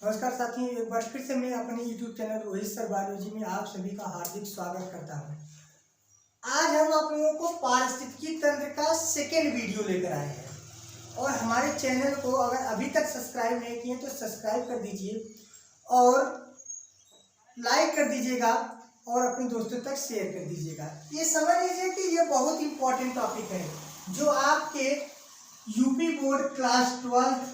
नमस्कार साथियों, एक बार फिर से मैं अपने YouTube channel Rohit sir biology में आप सभी का हार्दिक स्वागत करता हूं। आज हम आप लोगों को पारिस्थितिकी तंत्र का सेकेंड वीडियो लेकर आए हैं और हमारे चैनल को अगर अभी तक सब्सक्राइब नहीं किए तो सब्सक्राइब कर दीजिए और लाइक कर दीजिएगा और अपने दोस्तों तक शेयर कर दीजिएगा। ये समझ लीजिए कि ये बहुत इंपॉर्टेंट टॉपिक है जो आपके यूपी बोर्ड क्लास 12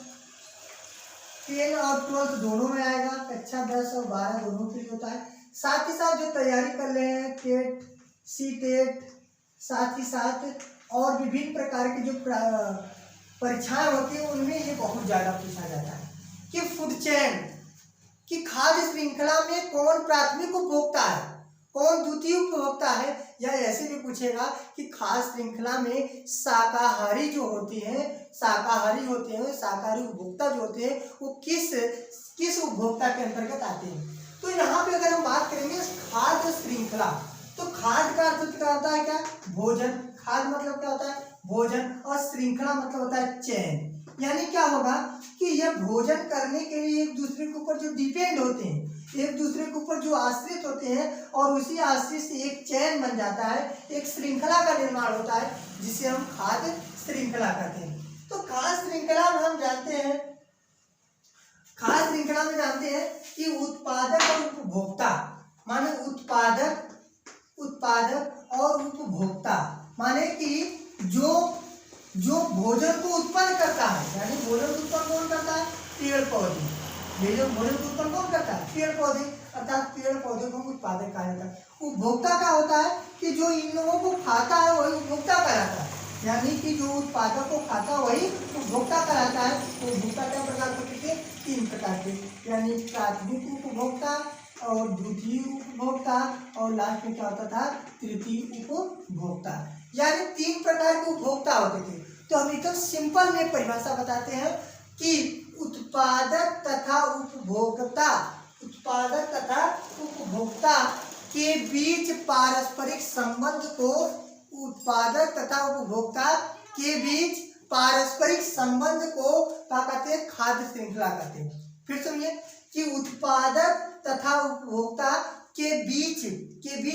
10 और 12 दोनों में आएगा। कक्षा 10 और 12 दोनों के लिए होता है। साथ ही साथ जो तैयारी कर रहे हैं टेट, सी टेट, साथ ही साथ और विभिन्न प्रकार की जो परीक्षाएं होती हैं उनमें ये बहुत ज़्यादा पूछा जाता है कि फूड चेन कि खाद्य श्रृंखला में कौन प्राथमिक उपभोक्ता है, कौन द्वितीय उपभोक्ता है, या ऐसे भी पूछेगा कि खाद्य श्रृंखला में शाकाहारी जो होते हैं शाकाहारी उपभोक्ता जो होते हैं वो किस उपभोक्ता के अंतर्गत आते हैं। तो यहाँ पे अगर हम बात करेंगे खाद्य श्रृंखला, तो खाद्य का अर्थ क्या होता है, क्या भोजन। खाद्य मतलब क्या होता है, भोजन, और श्रृंखला मतलब होता है चैन। यानी क्या होगा कि यह भोजन करने के लिए एक दूसरे के ऊपर जो डिपेंड होते हैं, एक दूसरे के ऊपर जो आश्रित होते हैं और उसी आश्रित से एक चैन बन जाता है, एक श्रृंखला का निर्माण होता है जिसे हम खाद्य श्रृंखला कहते हैं। तो खाद्य श्रृंखला में हम जानते हैं, खाद्य श्रृंखला में जानते हैं कि उत्पादक और उपभोक्ता, माने उत्पादक और उपभोक्ता, माने कि जो भोजन को उत्पन्न करता है, यानी भोजन को उत्पन्न कौन करता है, पेड़ पौधे। भोजन को उत्पन्न कौन करता है, पेड़ पौधे, अर्थात पेड़ पौधे को उत्पादक कहा जाता है। उपभोक्ता का होता है कि जो इन लोगों को खाता है वही उपभोक्ता कहलाता है, यानी कि जो उत्पादक को खाता है वही उपभोक्ता कहलाता है। उपभोक्ता क्या प्रकार के, 3 प्रकार के, यानी प्राथमिक उपभोक्ता और द्वितीय उपभोक्ता और लास्ट में क्या होता था, तृतीय उपभोक्ता। यानी 3 प्रकार के उपभोक्ता होते थे। तो हम एकदम सिंपल में परिभाषा बताते हैं कि उत्पादक तथा उपभोक्ता के बीच पारस्परिक संबंध को, उत्पादक तथा उपभोक्ता के बीच पारस्परिक संबंध को क्या कहते हैं, खाद्य श्रृंखला कहते हैं। फिर सुनिए कि उत्पादक तथा उपभोक्ता के बीच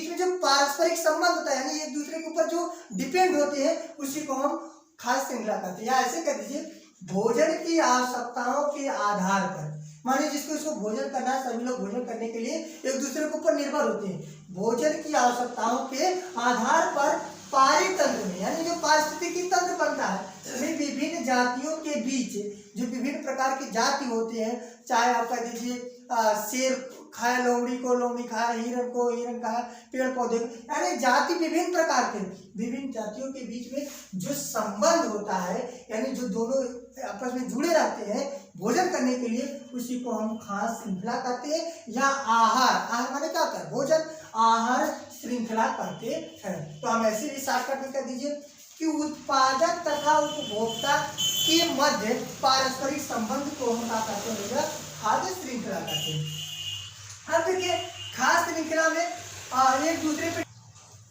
में जो पारस्परिक संबंध होता है, यानी एक दूसरे के ऊपर जो डिपेंड होते हैं, उसी को हम खाद्य श्रृंखला कहते हैं। या ऐसे कह दीजिए, भोजन की आवश्यकताओं के आधार पर, माने जिसको भोजन करना है, सभी लोग भोजन करने के लिए एक दूसरे के ऊपर निर्भर होते हैं। भोजन की आवश्यकताओं के आधार पर पारितंत्र में, यानी जो पारिस्थितिकी तंत्र बनता है, विभिन्न जातियों के बीच जो विभिन्न प्रकार की जाति होते हैं, चाहे आप कह दीजिए शेर खाए लोमड़ी को, लोमड़ी खाए हिरण को, हिरण खाए पेड़ पौधे, यानी जाति विभिन्न प्रकार के, विभिन्न जातियों के बीच में जो संबंध होता है, यानी जो दोनों आपस में जुड़े रहते हैं भोजन करने के लिए, उसी को हम खाद्य श्रृंखला कहते हैं। या आहार माने क्या होता है, भोजन, आहार श्रृंखला कहते हैं। तो हम ऐसे भी शॉर्टकट में कह दीजिए कि उत्पादक तथा उपभोक्ता के मध्य पारस्परिक संबंध को हम क्या कहते हैं, खाद्य श्रृंखला कहते हैं। अब देखिए खाद्य श्रृंखला में एक दूसरे पे,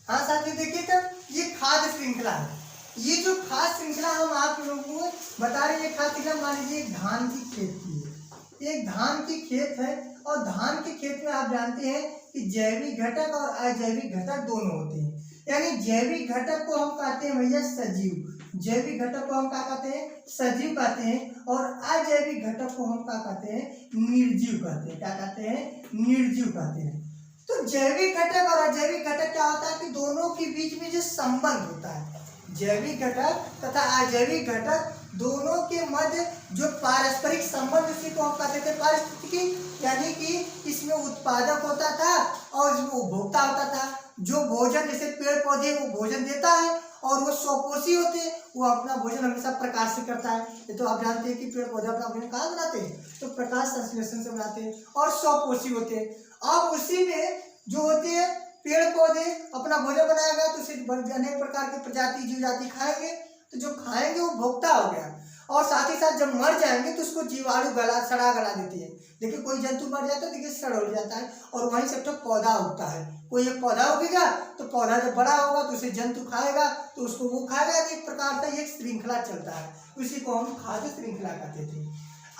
हाँ साथियों देखिए, तो ये खाद्य श्रृंखला है। ये जो खाद्य श्रृंखला हम आप लोगों को बता रहे हैं, खाद्य श्रृंखला मान लीजिए एक धान की खेत की है, एक धान की खेत है, और धान की खेत में आप जानते हैं कि जैविक घटक और अजैविक घटक दोनों होते हैं। यानी जैविक घटक को हम कहते हैं भैया सजीव, जैविक घटक को हम क्या कहते हैं, सजीव कहते हैं, और अजैविक घटक को हम क्या कहते हैं, निर्जीव कहते हैं। क्या कहते हैं, निर्जीव कहते हैं। तो जैविक घटक और अजैविक घटक क्या होता है कि दोनों के बीच में जो संबंध होता है, जैविक घटक तथा अजैविक घटक दोनों के मध्य जो पारस्परिक संबंध, उसी को हम कहते थे पारिस्थितिकी। यानी कि इसमें उत्पादक होता था और इसमें उपभोक्ता होता था। जो भोजन, जैसे पेड़ पौधे वो भोजन देता है और वो स्वपोषी होते हैं, वो अपना भोजन हमेशा प्रकाश से करता है। ये तो आप जानते हैं कि पेड़ पौधे अपना भोजन कहाँ बनाते हैं, तो प्रकाश संश्लेषण से बनाते हैं और स्वपोषी होते हैं। अब उसी में जो होते हैं पेड़ पौधे अपना भोजन बनाएगा तो उसे अनेक प्रकार के प्रजाति जीव जाति खाएंगे, तो जो खाएंगे वो भोक्ता हो गया। और साथ ही साथ जब मर जाएंगे तो उसको जीवाणु सड़ा गला देती है। देखिए कोई जंतु मर जाता है, देखिए सड़ हो जाता है और वहीं से तो पौधा उगता है। कोई एक पौधा उगेगा तो पौधा जब बड़ा होगा तो उसे जंतु खाएगा तो उसको वो खाएगा। एक प्रकार का एक श्रृंखला चलता है, उसी को हम खाद्य श्रृंखला कहते थे।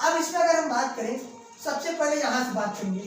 अब इसमें अगर हम बात करें सबसे पहले यहाँ से बात करेंगे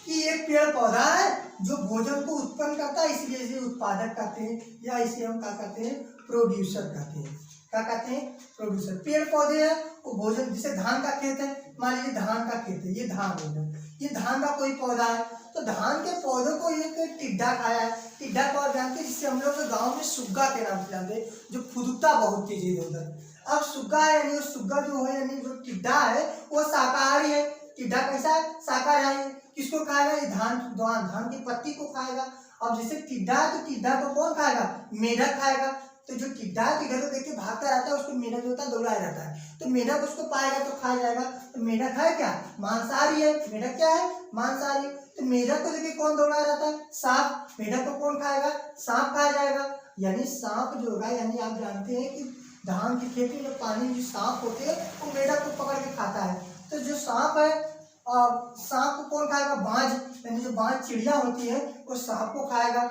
कि एक पेड़ पौधा है जो भोजन को उत्पन्न करता है, इसलिए इसे उत्पादक कहते हैं, या इसे हम क्या कहते हैं, प्रोड्यूसर कहते हैं। क्या कहते हैं, प्रोड्यूसर। पेड़ पौधे हैं वो भोजन, जैसे धान का खेत है, मान लीजिए धान का खेत है, ये धान हो गया, ये धान का कोई पौधा है, तो धान के पौधों को एक टिड्डा खाया है। टिड्डा को आप जानते हैं, जिससे हम लोग गाँव में सुग्गा के नाम से जानते हैं, जो फुदकता बहुत तेज है उधर। अब सुग्गा है, यानी वो सुग्गा जो है, यानी जो टिड्डा है वो शाकाहारी है। टिड्डा कैसा है, शाकाहारी है। किसको खाएगा, ये धान की पत्ती को खाएगा। अब जैसे टिड्डा है तो टिड्डा को कौन खाएगा, मेढक खाएगा। तो जो टिड्डा है टिड्डा को देख के भागता रहता है, उसको मेढक जो होता है दौड़ाया जाता है, तो मेढक उसको पाएगा तो खाया जाएगा। तो मेढक है क्या, मांसाहारी है। मेढक क्या है, मांसाहारी। तो मेढक को देखे कौन दौड़ाया जाता है, सांप। मेढक को कौन खाएगा, सांप खाया जाएगा। यानी सांप जो होगा, यानी आप जानते हैं कि धान की खेती में पानी में जो सांप होते हैं वो मेढक को पकड़ के खाता है। तो जो सांप है, सांप को कौन खाएगा, बाज, यानी जो बाज चिड़िया होती है वो सांप को खाएगा।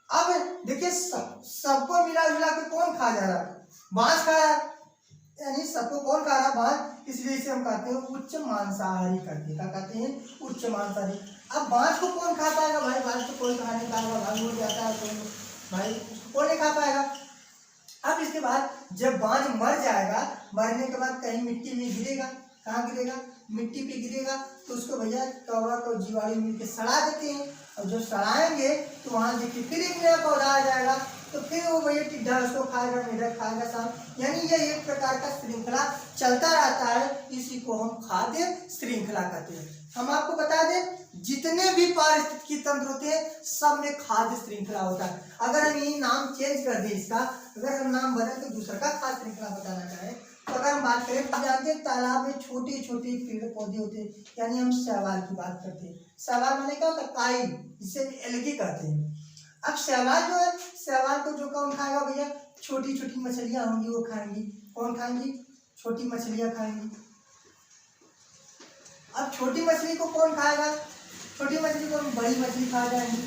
अब देखिए सबको मिला जुला के कौन खा जा रहा है, बाज खा रहा है, यानी सबको कौन खा रहा है, बाज। इसलिए इसे हम कहते हैं उच्च मांसाहारी करते, क्या कहते हैं, उच्च मांसाहारी। अब बाज को कौन खा पाएगा, भाई बाज को कोई खा नहीं पाएगा, भाग हो जाता है तो भाई कौन नहीं खा पाएगा। अब इसके बाद जब बाज मर जाएगा, मरने के बाद कहीं मिट्टी में गिरेगा, कहाँ गिरेगा, मिट्टी पे गिरेगा, तो उसको भैया कवक और जीवाणु मिलकर सड़ा देते हैं। और जब सड़ाएंगे तो वहाँ देखिए फिर एक नया पौधा आ जाएगा, तो फिर वो भैया टिड्डा उसको खाएगा, मेढक खाएगा, सांप। यानी ये एक प्रकार का श्रृंखला चलता रहता है, इसी को हम खाद्य श्रृंखला कहते हैं। हम आपको बता दें, जितने भी पारिस्थितिकी तंत्र होते हैं सब में खाद्य श्रृंखला होता है। अगर हम ये नाम चेंज कर दें इसका, अगर हम नाम बदल के दूसरा का खाद्य श्रृंखला बताना चाहें, तो अगर हम बात करें तो जानते हैं तालाब में छोटे छोटे पेड़ पौधे होते हैं, यानी हम शैवाल की बात करते हैं। शैवाल माने क्या होता है, काई, जिसे एल्गी कहते हैं। अब शैवाल जो है, शैवाल को जो कौन खाएगा भैया, छोटी छोटी मछलियां होंगी वो खाएंगी। कौन खाएंगी, छोटी मछलियां खाएंगी। अब छोटी मछली को कौन खाएगा, छोटी मछली को बड़ी मछली खा जाएंगी।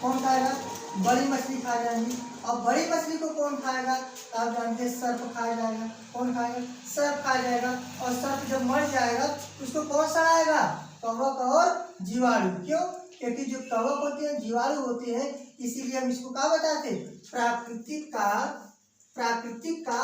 कौन खाएगा, बड़ी मछली खा जाएंगी। और बड़ी मछली को कौन खाएगा, आप जानते हैं सर्प खाया जाएगा। कौन खाएगा, सर्प खाया जाएगा। और सर्प जब मर जाएगा उसको कौन सड़ाएगा, कवक और जीवाणु। क्यों, क्योंकि जो कवक होते हैं, जीवाणु होते हैं, इसीलिए हम इसको क्या बताते हैं, प्राकृतिक का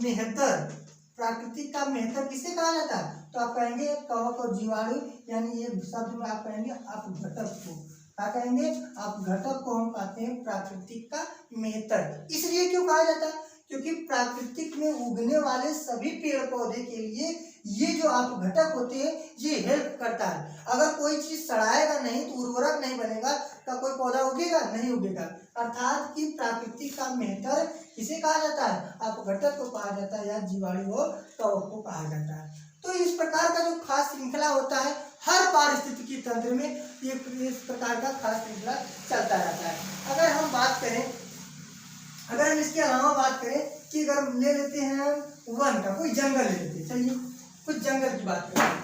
मेहतर। प्राकृतिक का मेहतर किसे कहा जाता है, तो आप कहेंगे कवक और जीवाणु, यानी ये शब्द में आप कहेंगे अपघटक को। क्या कहेंगे, अपघटक को हम कहते हैं प्राकृतिक का मेहतर। इसलिए क्यों कहा जाता है, क्योंकि प्राकृतिक में उगने वाले सभी पेड़ पौधे के लिए ये जो अपघटक होते हैं ये हेल्प करता है। अगर कोई चीज सड़ाएगा नहीं तो उर्वरक नहीं बनेगा, तो कोई पौधा उगेगा नहीं, उगेगा। अर्थात कि प्राकृतिक का मेहतर किसे कहा जाता है, अपघटक को कहा जाता है, या जीवाणु और कवक को कहा जाता है। तो इस प्रकार का जो खास श्रृंखला होता है हर पारिस्थितिकी तंत्र में, ये इस प्रकार का खास श्रृंखला चलता रहता है। अगर हम बात करें, अगर हम इसके अलावा बात करें कि अगर हम ले लेते हैं वन का, कोई जंगल ले लेते हैं, चलिए कुछ जंगल की बात करें,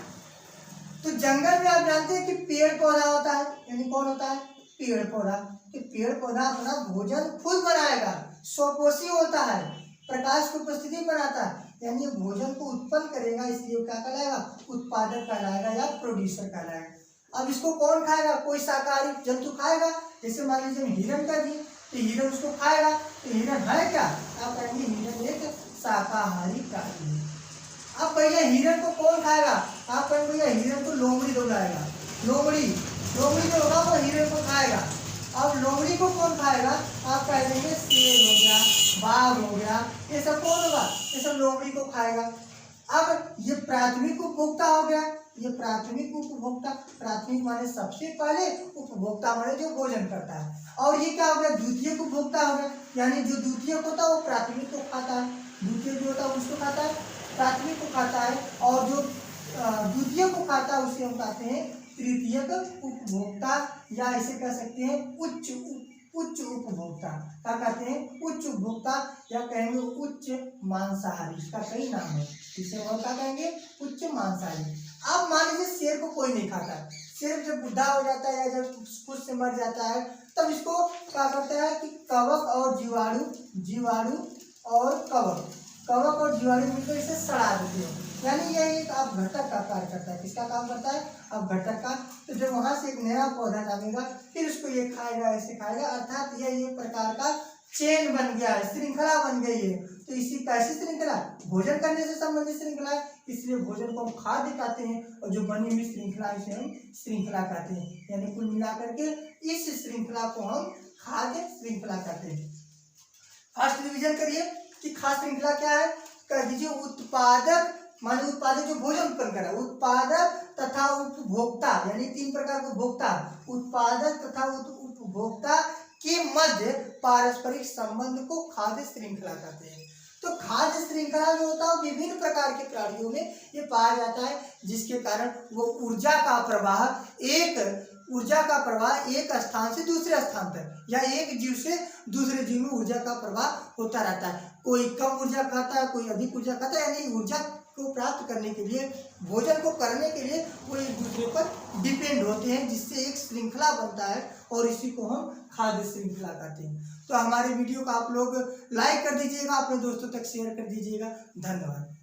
तो जंगल में आप जानते हैं कि पेड़ पौधा होता है, यानी कौन होता है, पेड़ पौधा। तो पेड़ पौधा अपना भोजन खुद बनाएगा, स्वपोषी होता है, प्रकाश की उपस्थिति बनाता है, यानी भोजन को उत्पन्न करेगा, इसलिए क्या कहलाएगा, उत्पादक कहलाएगा या प्रोड्यूसर कहलाएगा। अब इसको कौन खाएगा, कोई शाकाहारी जंतु खाएगा। जैसे मान लीजिए हिरण का दी, तो हिरण उसको खाएगा, तो हिरण है क्या, आप कहेंगे हिरण एक शाकाहारी प्राणी है। अब पहले हिरण को कौन खाएगा, आप कहेंगे हिरण को लोमड़ी दौड़ाएगा, लोमड़ी जो होगा वो हिरण को खाएगा। अब लोमड़ी को कौन खाएगा, आप कह देंगे शेर हो गया, बाघ हो गया, ये सब कौन होगा, ये सब लोमड़ी को खाएगा। अब ये प्राथमिक उपभोक्ता हो गया, ये प्राथमिक उपभोक्ता, प्राथमिक माने सबसे पहले, उपभोक्ता माने जो भोजन करता है। और ये क्या हो गया, द्वितीयक उपभोक्ता हो गया, यानी जो द्वितीयक होता है वो प्राथमिक को खाता है, द्वितीय जो होता है उसको खाता है, प्राथमिक को खाता है। और जो द्वितीय को खाता है उसे हम कहते हैं तृतीयक उपभोक्ता, या इसे कह सकते हैं उच्च उपभोक्ता। क्या कहते हैं, उच्च उपभोक्ता, या कहेंगे उच्च मांसाहारी, इसका कई नाम है, इसे और क्या कहेंगे, उच्च मांसाहारी। अब मान लीजिए शेर को कोई नहीं खाता, शेर जब बुढ़ा हो जाता है या जब खुद से मर जाता है, तब इसको क्या करता है कि कवक और जीवाणु और जीवाणु मिलकर इसे सड़ा देते हैं। यानी यह एक अपघटक का कार्य करता है। किसका काम करता है? अपघटक का। तो जब वहां से एक नया पौधा जामेगा फिर उसको ये खाएगा, ऐसे खाएगा, अर्थात यह एक प्रकार का चेन बन गया है, श्रृंखला बन गई है। तो इसी कैसी श्रृंखला? भोजन करने से संबंधित श्रृंखला है, इसलिए भोजन को हम खाद्य कहते हैं और जो बनी हुई श्रृंखला इसे हम श्रृंखला कहते हैं। यानी कुल मिलाकर के इस श्रृंखला को हम खाद्य श्रृंखला कहते हैं। फर्स्ट रिवीजन करिए कि खाद्य श्रृंखला क्या है। कह दीजिए उत्पादक, माने उत्पादक जो भोजन उत्पन्न कर रहा है, उत्पादक तथा उपभोक्ता, यानी तीन प्रकार के उपभोक्ता, उत्पादक तथा उपभोक्ता के मध्य पारस्परिक संबंध को खाद्य श्रृंखला कहते हैं। तो खाद्य श्रृंखला जो होता है विभिन्न प्रकार के प्राणियों में ये पाया जाता है, जिसके कारण वो ऊर्जा का प्रवाह एक स्थान से दूसरे स्थान तक या एक जीव से दूसरे जीव में ऊर्जा का प्रवाह होता रहता है। कोई कम ऊर्जा खाता है, कोई अधिक ऊर्जा खाता है, यानी ऊर्जा को प्राप्त करने के लिए, भोजन को करने के लिए वो एक दूसरे पर डिपेंड होते हैं, जिससे एक श्रृंखला बनता है और इसी को हम खाद्य श्रृंखला कहते हैं। तो हमारे वीडियो को आप लोग लाइक कर दीजिएगा, अपने दोस्तों तक शेयर कर दीजिएगा। धन्यवाद।